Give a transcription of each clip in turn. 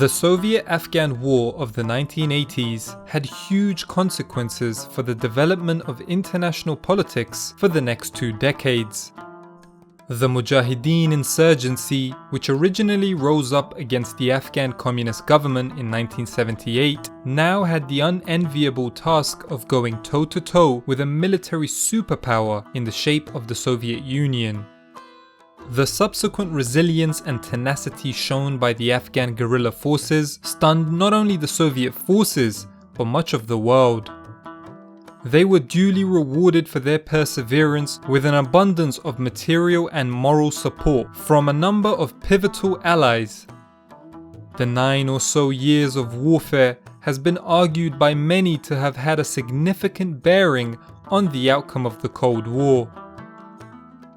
The Soviet-Afghan War of the 1980s had huge consequences for the development of international politics for the next 2 decades. The Mujahideen insurgency, which originally rose up against the Afghan Communist government in 1978, now had the unenviable task of going toe-to-toe with a military superpower in the shape of the Soviet Union. The subsequent resilience and tenacity shown by the Afghan guerrilla forces stunned not only the Soviet forces, but much of the world. They were duly rewarded for their perseverance with an abundance of material and moral support from a number of pivotal allies. The 9 or so years of warfare has been argued by many to have had a significant bearing on the outcome of the Cold War.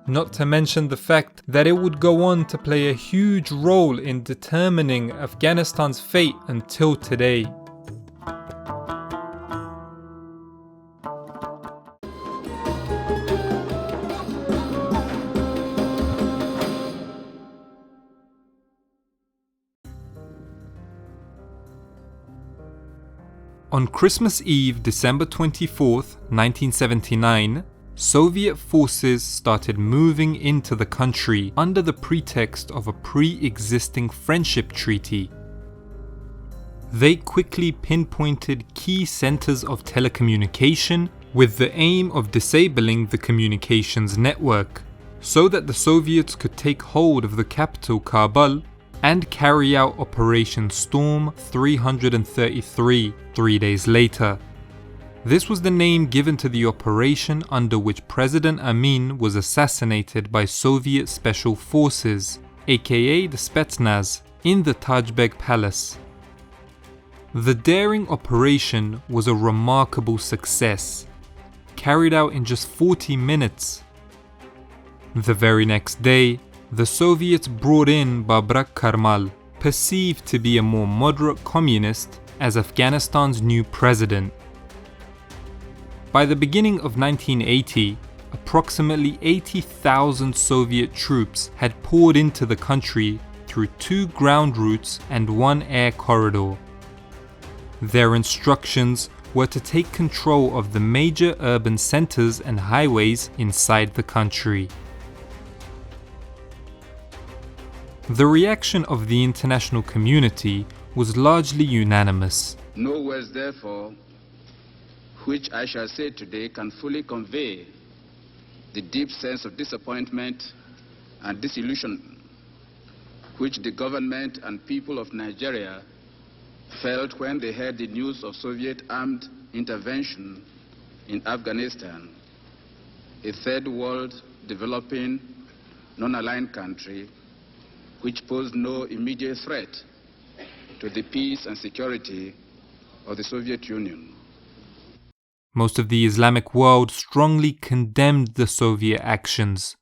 Not to mention the fact that it would go on to play a huge role in determining Afghanistan's fate until today. On Christmas Eve, December 24th, 1979, Soviet forces started moving into the country under the pretext of a pre-existing friendship treaty. They quickly pinpointed key centers of telecommunication with the aim of disabling the communications network, so that the Soviets could take hold of the capital Kabul and carry out Operation Storm 333 3 days later. This was the name given to the operation under which President Amin was assassinated by Soviet Special Forces, aka the Spetsnaz, in the Tajbek Palace. The daring operation was a remarkable success, carried out in just 40 minutes. The very next day, the Soviets brought in Babrak Karmal, perceived to be a more moderate communist, as Afghanistan's new president. By the beginning of 1980, approximately 80,000 Soviet troops had poured into the country through 2 ground routes and 1 air corridor. Their instructions were to take control of the major urban centers and highways inside the country. The reaction of the international community was largely unanimous. No words, therefore, which I shall say today can fully convey the deep sense of disappointment and disillusion which the government and people of Nigeria felt when they heard the news of Soviet armed intervention in Afghanistan, a third world developing non-aligned country which posed no immediate threat to the peace and security of the Soviet Union. Most of the Islamic world strongly condemned the Soviet actions.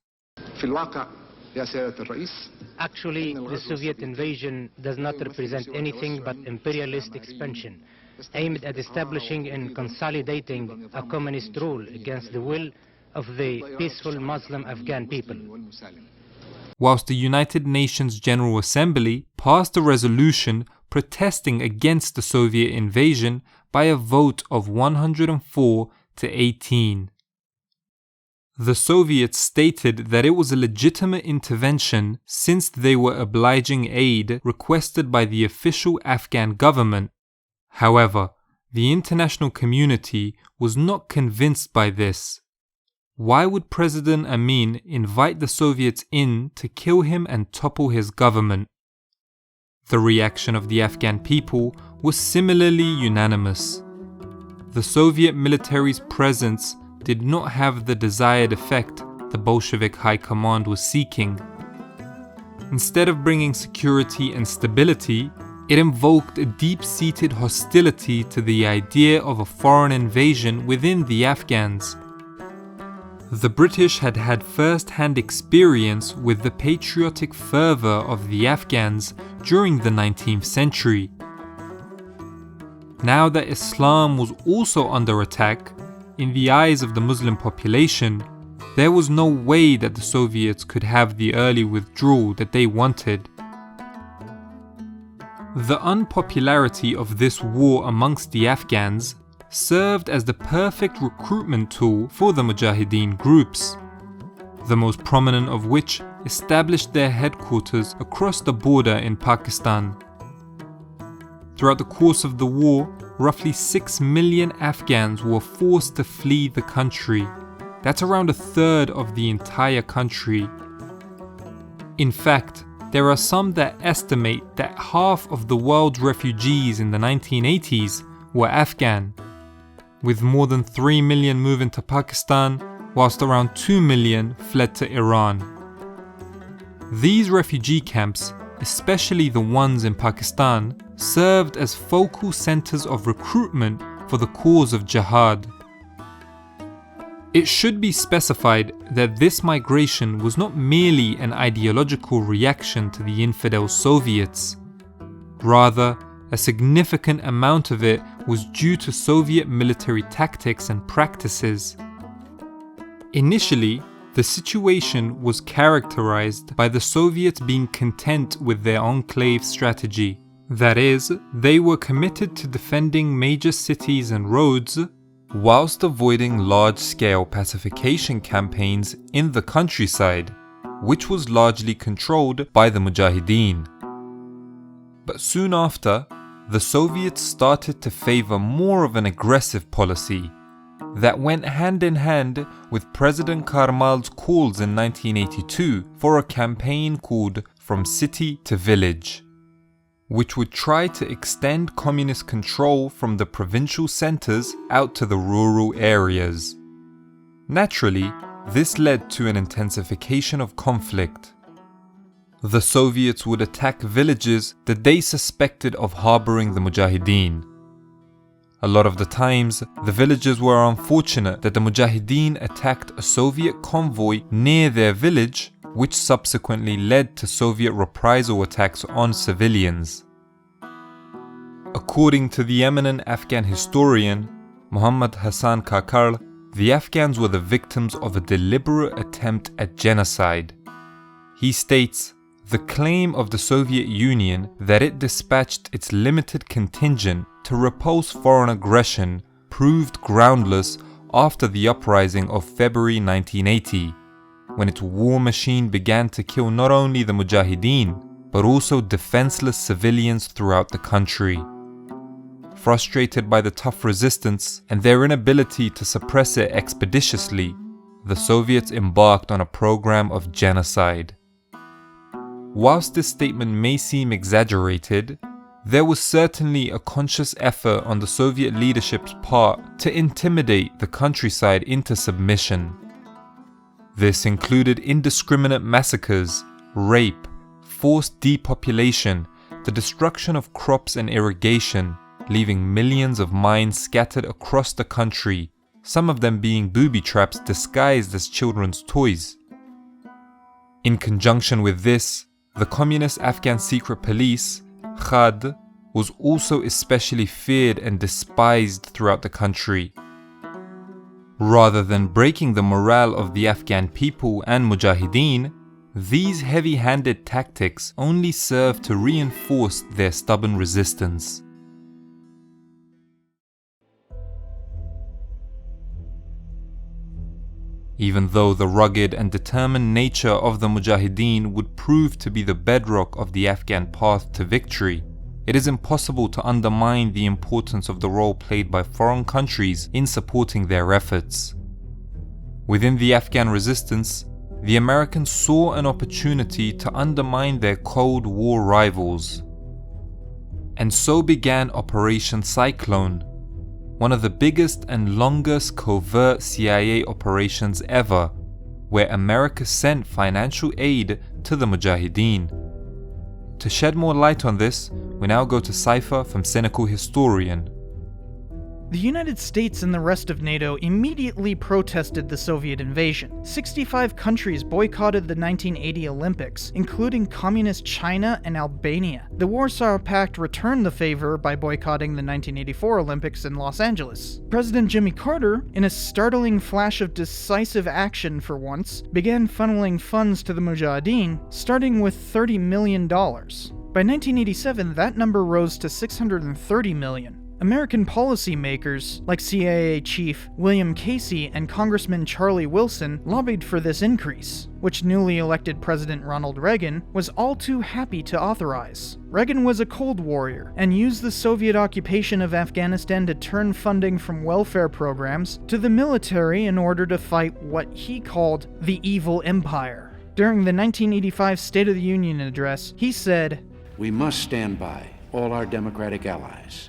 Actually, the Soviet invasion does not represent anything but imperialist expansion, aimed at establishing and consolidating a communist rule against the will of the peaceful Muslim Afghan people. Whilst the United Nations General Assembly passed a resolution protesting against the Soviet invasion by a vote of 104 to 18. The Soviets stated that it was a legitimate intervention since they were obliging aid requested by the official Afghan government. However, the international community was not convinced by this. Why would President Amin invite the Soviets in to kill him and topple his government? The reaction of the Afghan people was similarly unanimous. The Soviet military's presence did not have the desired effect the Bolshevik high command was seeking. Instead of bringing security and stability, it invoked a deep-seated hostility to the idea of a foreign invasion within the Afghans. The British had had first-hand experience with the patriotic fervour of the Afghans during the 19th century. Now that Islam was also under attack, in the eyes of the Muslim population, there was no way that the Soviets could have the early withdrawal that they wanted. The unpopularity of this war amongst the Afghans served as the perfect recruitment tool for the Mujahideen groups, the most prominent of which established their headquarters across the border in Pakistan. Throughout the course of the war, roughly 6 million Afghans were forced to flee the country. That's around a third of the entire country. In fact, there are some that estimate that half of the world's refugees in the 1980s were Afghan, with more than 3 million moving to Pakistan, whilst around 2 million fled to Iran. These refugee camps, especially the ones in Pakistan, served as focal centers of recruitment for the cause of jihad. It should be specified that this migration was not merely an ideological reaction to the infidel Soviets. Rather, a significant amount of it was due to Soviet military tactics and practices. Initially, the situation was characterized by the Soviets being content with their enclave strategy. That is, they were committed to defending major cities and roads, whilst avoiding large-scale pacification campaigns in the countryside, which was largely controlled by the Mujahideen. But soon after, the Soviets started to favor more of an aggressive policy that went hand in hand with President Karmal's calls in 1982 for a campaign called From City to Village, which would try to extend communist control from the provincial centers out to the rural areas. Naturally, this led to an intensification of conflict. The Soviets would attack villages that they suspected of harboring the Mujahideen. A lot of the times, the villagers were unfortunate that the Mujahideen attacked a Soviet convoy near their village, which subsequently led to Soviet reprisal attacks on civilians. According to the eminent Afghan historian Muhammad Hassan Kakar, the Afghans were the victims of a deliberate attempt at genocide. He states, "The claim of the Soviet Union that it dispatched its limited contingent to repulse foreign aggression proved groundless after the uprising of February 1980, when its war machine began to kill not only the Mujahideen, but also defenseless civilians throughout the country." Frustrated by the tough resistance and their inability to suppress it expeditiously, the Soviets embarked on a program of genocide. Whilst this statement may seem exaggerated, there was certainly a conscious effort on the Soviet leadership's part to intimidate the countryside into submission. This included indiscriminate massacres, rape, forced depopulation, the destruction of crops and irrigation, leaving millions of mines scattered across the country, some of them being booby traps disguised as children's toys. In conjunction with this, the communist Afghan secret police, Khad, was also especially feared and despised throughout the country. Rather than breaking the morale of the Afghan people and Mujahideen, these heavy-handed tactics only served to reinforce their stubborn resistance. Even though the rugged and determined nature of the Mujahideen would prove to be the bedrock of the Afghan path to victory, it is impossible to undermine the importance of the role played by foreign countries in supporting their efforts. Within the Afghan resistance, the Americans saw an opportunity to undermine their Cold War rivals. And so began Operation Cyclone, one of the biggest and longest covert CIA operations ever, where America sent financial aid to the Mujahideen. To shed more light on this, we now go to Cypher from Cynical Historian. The United States and the rest of NATO immediately protested the Soviet invasion. 65 countries boycotted the 1980 Olympics, including communist China and Albania. The Warsaw Pact returned the favor by boycotting the 1984 Olympics in Los Angeles. President Jimmy Carter, in a startling flash of decisive action for once, began funneling funds to the Mujahideen, starting with $30 million. By 1987, that number rose to 630 million. American policymakers, like CIA Chief William Casey and Congressman Charlie Wilson, lobbied for this increase, which newly elected President Ronald Reagan was all too happy to authorize. Reagan was a Cold Warrior and used the Soviet occupation of Afghanistan to turn funding from welfare programs to the military in order to fight what he called the evil empire. During the 1985 State of the Union address, he said, "We must stand by all our democratic allies,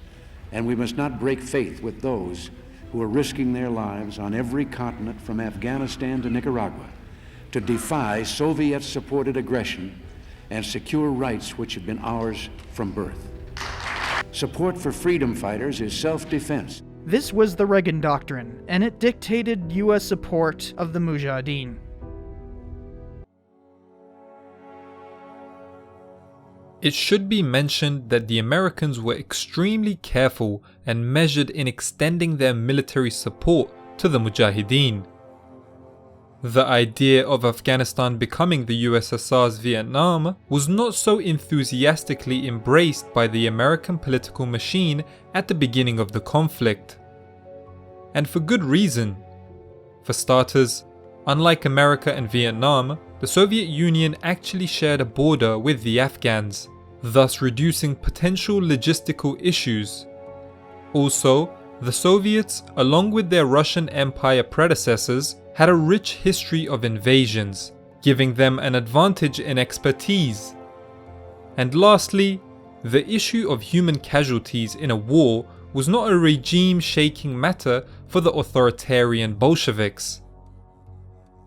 and we must not break faith with those who are risking their lives on every continent from Afghanistan to Nicaragua to defy Soviet-supported aggression and secure rights which have been ours from birth. Support for freedom fighters is self-defense." This was the Reagan Doctrine, and it dictated U.S. support of the Mujahideen. It should be mentioned that the Americans were extremely careful and measured in extending their military support to the Mujahideen. The idea of Afghanistan becoming the USSR's Vietnam was not so enthusiastically embraced by the American political machine at the beginning of the conflict. And for good reason. For starters, unlike America and Vietnam, the Soviet Union actually shared a border with the Afghans, thus reducing potential logistical issues. Also, the Soviets, along with their Russian Empire predecessors, had a rich history of invasions, giving them an advantage in expertise. And lastly, the issue of human casualties in a war was not a regime-shaking matter for the authoritarian Bolsheviks.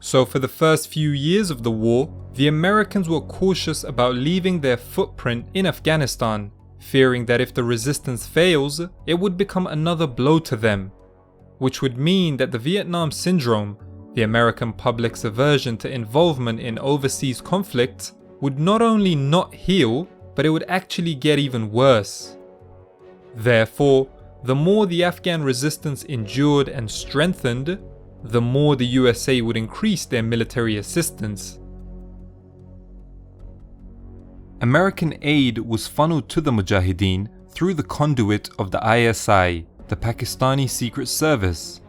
So for the first few years of the war, the Americans were cautious about leaving their footprint in Afghanistan, fearing that if the resistance fails, it would become another blow to them, which would mean that the Vietnam Syndrome, the American public's aversion to involvement in overseas conflicts, would not only not heal, but it would actually get even worse. Therefore, the more the Afghan resistance endured and strengthened, the more the USA would increase their military assistance. American aid was funneled to the Mujahideen through the conduit of the ISI, the Pakistani Secret Service.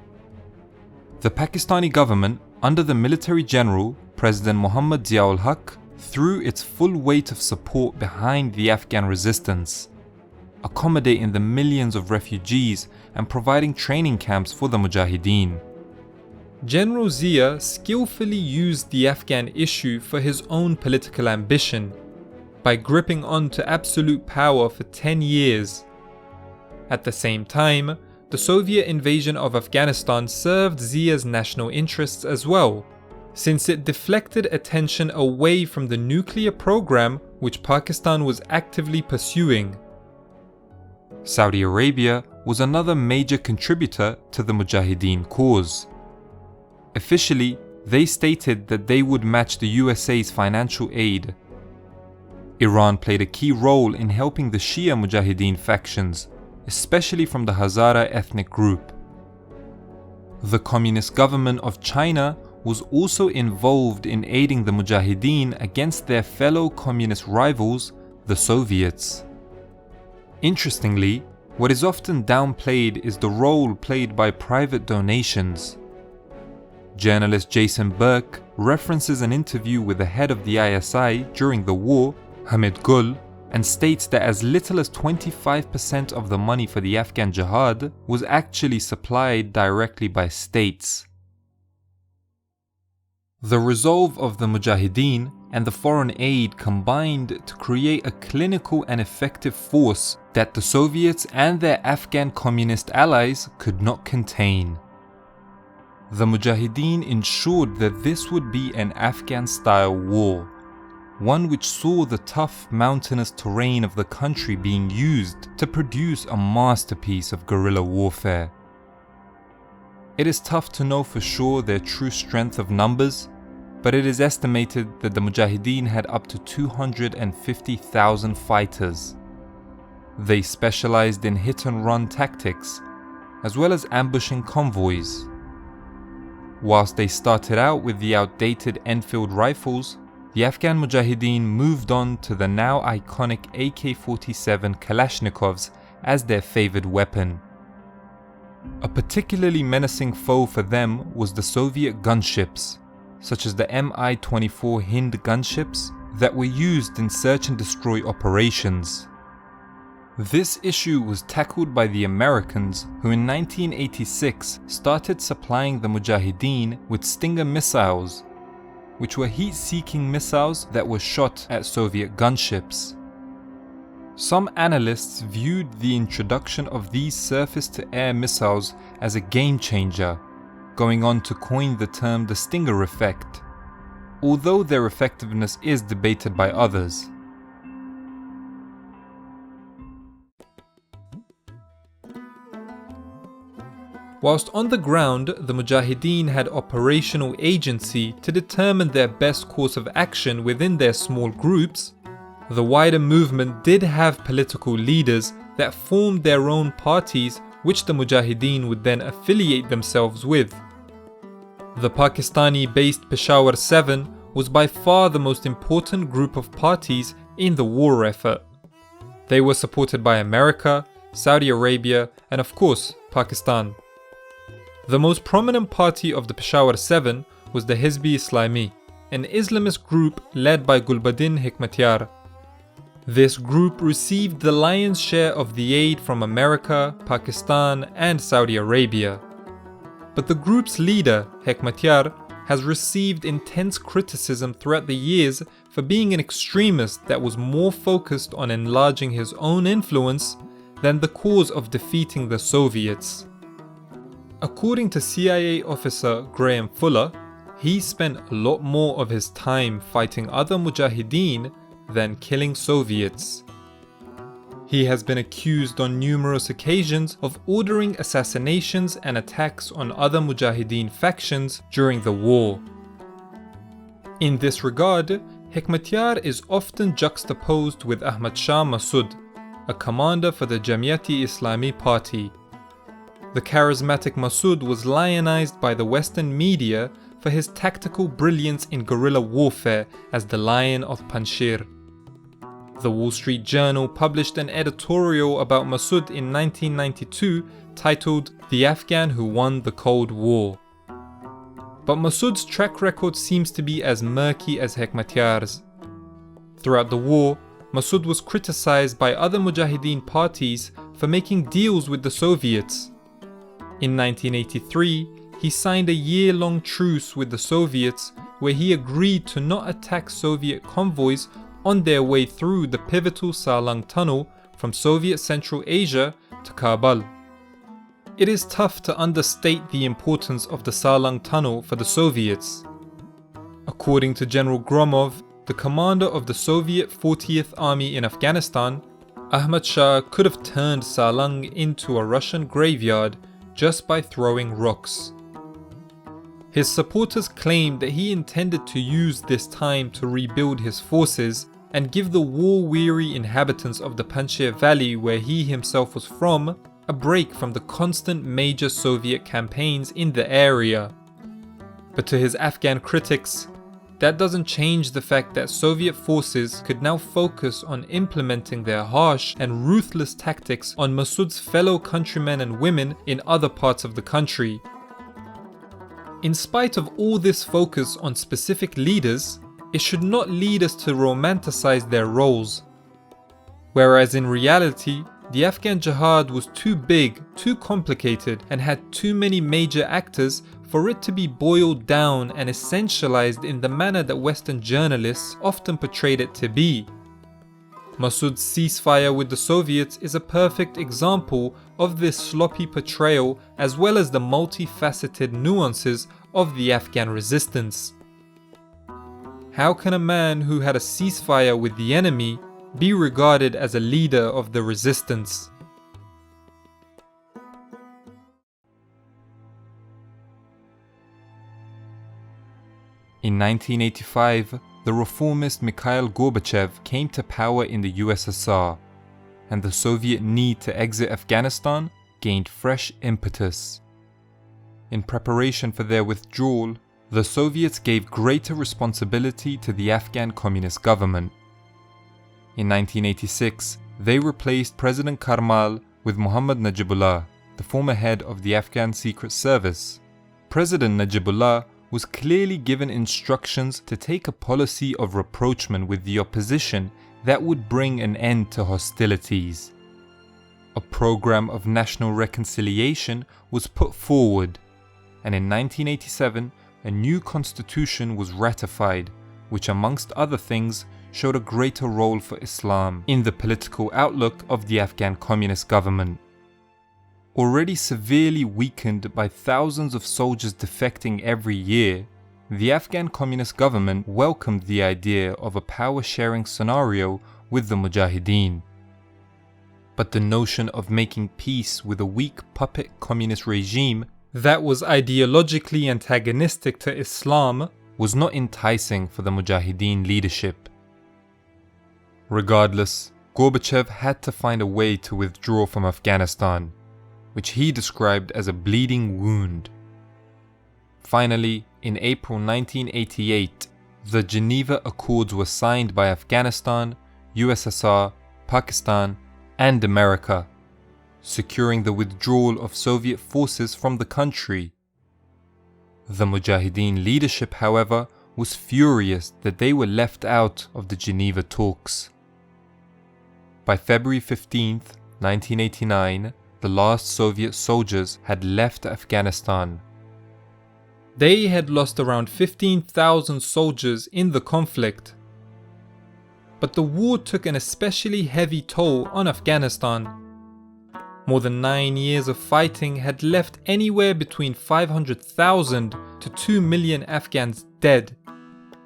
The Pakistani government, under the military general, President Muhammad Zia-ul-Haq, threw its full weight of support behind the Afghan resistance, accommodating the millions of refugees and providing training camps for the Mujahideen. General Zia skillfully used the Afghan issue for his own political ambition by gripping on to absolute power for 10 years. At the same time, the Soviet invasion of Afghanistan served Zia's national interests as well, since it deflected attention away from the nuclear program which Pakistan was actively pursuing. Saudi Arabia was another major contributor to the Mujahideen cause. Officially, they stated that they would match the USA's financial aid. Iran played a key role in helping the Shia Mujahideen factions, especially from the Hazara ethnic group. The Communist government of China was also involved in aiding the Mujahideen against their fellow communist rivals, the Soviets. Interestingly, what is often downplayed is the role played by private donations. Journalist Jason Burke references an interview with the head of the ISI during the war, Hamid Gul, and states that as little as 25% of the money for the Afghan jihad was actually supplied directly by states. The resolve of the Mujahideen and the foreign aid combined to create a clinical and effective force that the Soviets and their Afghan communist allies could not contain. The Mujahideen ensured that this would be an Afghan-style war, one which saw the tough mountainous terrain of the country being used to produce a masterpiece of guerrilla warfare. It is tough to know for sure their true strength of numbers, but it is estimated that the Mujahideen had up to 250,000 fighters. They specialized in hit-and-run tactics, as well as ambushing convoys. Whilst they started out with the outdated Enfield rifles, the Afghan Mujahideen moved on to the now iconic AK-47 Kalashnikovs as their favoured weapon. A particularly menacing foe for them was the Soviet gunships, such as the Mi-24 Hind gunships that were used in search and destroy operations. This issue was tackled by the Americans, who in 1986 started supplying the Mujahideen with Stinger missiles, which were heat-seeking missiles that were shot at Soviet gunships. Some analysts viewed the introduction of these surface-to-air missiles as a game-changer, going on to coin the term the Stinger effect, although their effectiveness is debated by others. Whilst on the ground, the Mujahideen had operational agency to determine their best course of action within their small groups, the wider movement did have political leaders that formed their own parties which the Mujahideen would then affiliate themselves with. The Pakistani-based Peshawar 7 was by far the most important group of parties in the war effort. They were supported by America, Saudi Arabia, and of course, Pakistan. The most prominent party of the Peshawar 7 was the Hizb-e-Islami, an Islamist group led by Gulbuddin Hekmatyar. This group received the lion's share of the aid from America, Pakistan, and Saudi Arabia. But the group's leader, Hekmatyar, has received intense criticism throughout the years for being an extremist that was more focused on enlarging his own influence than the cause of defeating the Soviets. According to CIA officer Graham Fuller, he spent a lot more of his time fighting other Mujahideen than killing Soviets. He has been accused on numerous occasions of ordering assassinations and attacks on other Mujahideen factions during the war. In this regard, Hekmatyar is often juxtaposed with Ahmad Shah Massoud, a commander for the Jamiyat-e-Islami party. The charismatic Massoud was lionized by the Western media for his tactical brilliance in guerrilla warfare as the Lion of Panjshir. The Wall Street Journal published an editorial about Massoud in 1992 titled "The Afghan Who Won the Cold War." But Massoud's track record seems to be as murky as Hekmatyar's. Throughout the war, Massoud was criticized by other Mujahideen parties for making deals with the Soviets. In 1983, he signed a year-long truce with the Soviets where he agreed to not attack Soviet convoys on their way through the pivotal Salang Tunnel from Soviet Central Asia to Kabul. It is tough to understate the importance of the Salang Tunnel for the Soviets. According to General Gromov, the commander of the Soviet 40th Army in Afghanistan, Ahmad Shah could have turned Salang into a Russian graveyard just by throwing rocks. His supporters claimed that he intended to use this time to rebuild his forces and give the war-weary inhabitants of the Panjshir Valley, where he himself was from, a break from the constant major Soviet campaigns in the area. But to his Afghan critics, that doesn't change the fact that Soviet forces could now focus on implementing their harsh and ruthless tactics on Massoud's fellow countrymen and women in other parts of the country. In spite of all this focus on specific leaders, it should not lead us to romanticize their roles. Whereas in reality, the Afghan Jihad was too big, too complicated, and had too many major actors for it to be boiled down and essentialized in the manner that Western journalists often portrayed it to be. Massoud's ceasefire with the Soviets is a perfect example of this sloppy portrayal, as well as the multifaceted nuances of the Afghan resistance. How can a man who had a ceasefire with the enemy be regarded as a leader of the resistance? In 1985, the reformist Mikhail Gorbachev came to power in the USSR, and the Soviet need to exit Afghanistan gained fresh impetus. In preparation for their withdrawal, the Soviets gave greater responsibility to the Afghan Communist government. In 1986, they replaced President Karmal with Muhammad Najibullah, the former head of the Afghan Secret Service. President Najibullah was clearly given instructions to take a policy of rapprochement with the opposition that would bring an end to hostilities. A program of national reconciliation was put forward, and in 1987 a new constitution was ratified, which amongst other things showed a greater role for Islam in the political outlook of the Afghan Communist government. Already severely weakened by thousands of soldiers defecting every year, the Afghan Communist government welcomed the idea of a power-sharing scenario with the Mujahideen. But the notion of making peace with a weak puppet communist regime that was ideologically antagonistic to Islam was not enticing for the Mujahideen leadership. Regardless, Gorbachev had to find a way to withdraw from Afghanistan, which he described as a bleeding wound. Finally, in April 1988, the Geneva Accords were signed by Afghanistan, USSR, Pakistan, and America, securing the withdrawal of Soviet forces from the country. The Mujahideen leadership, however, was furious that they were left out of the Geneva talks. By February 15, 1989, the last Soviet soldiers had left Afghanistan. They had lost around 15,000 soldiers in the conflict. But the war took an especially heavy toll on Afghanistan. More than 9 years of fighting had left anywhere between 500,000 to 2 million Afghans dead.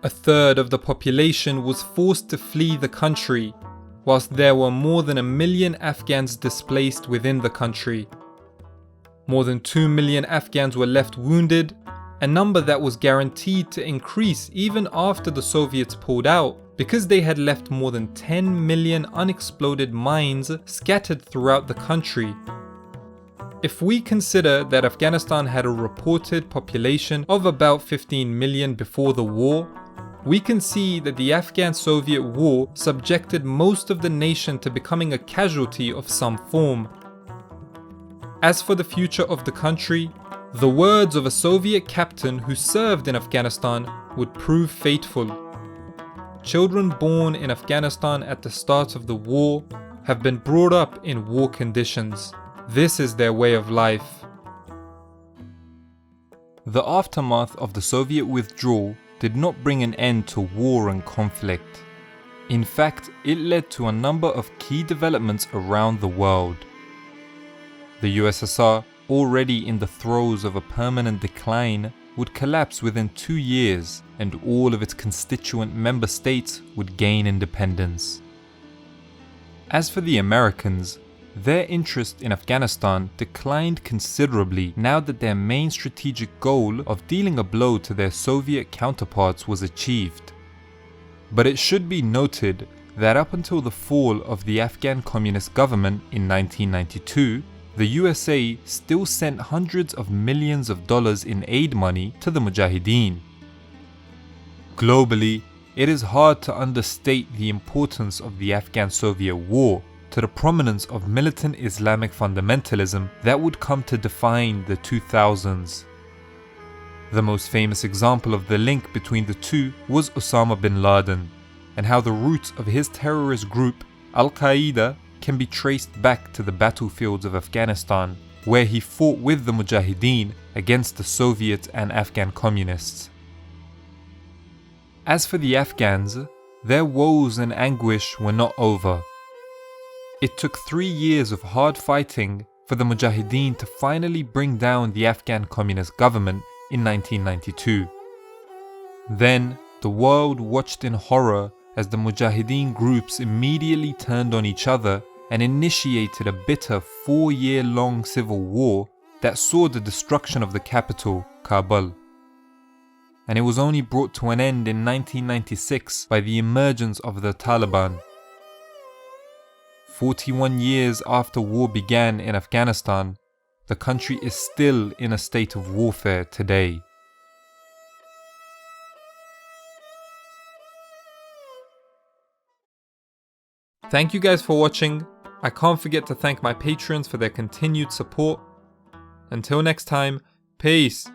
A third of the population was forced to flee the country, whilst there were more than 1 million Afghans displaced within the country. More than 2 million Afghans were left wounded, a number that was guaranteed to increase even after the Soviets pulled out, because they had left more than 10 million unexploded mines scattered throughout the country. If we consider that Afghanistan had a reported population of about 15 million before the war, we can see that the Afghan-Soviet War subjected most of the nation to becoming a casualty of some form. As for the future of the country, the words of a Soviet captain who served in Afghanistan would prove fateful. Children born in Afghanistan at the start of the war have been brought up in war conditions. This is their way of life. The aftermath of the Soviet withdrawal did not bring an end to war and conflict. In fact, it led to a number of key developments around the world. The USSR, already in the throes of a permanent decline, would collapse within 2 years, and all of its constituent member states would gain independence. As for the Americans, their interest in Afghanistan declined considerably now that their main strategic goal of dealing a blow to their Soviet counterparts was achieved. But it should be noted that up until the fall of the Afghan Communist government in 1992, the USA still sent hundreds of millions of dollars in aid money to the Mujahideen. Globally, it is hard to understate the importance of the Afghan-Soviet War to the prominence of militant Islamic fundamentalism that would come to define the 2000s. The most famous example of the link between the two was Osama bin Laden, and how the roots of his terrorist group, Al-Qaeda, can be traced back to the battlefields of Afghanistan, where he fought with the Mujahideen against the Soviet and Afghan communists. As for the Afghans, their woes and anguish were not over. It took 3 years of hard fighting for the Mujahideen to finally bring down the Afghan Communist government in 1992. Then, the world watched in horror as the Mujahideen groups immediately turned on each other and initiated a bitter 4-year-long civil war that saw the destruction of the capital, Kabul. And it was only brought to an end in 1996 by the emergence of the Taliban. 41 years after war began in Afghanistan, the country is still in a state of warfare today. Thank you guys for watching. I can't forget to thank my patrons for their continued support. Until next time, peace.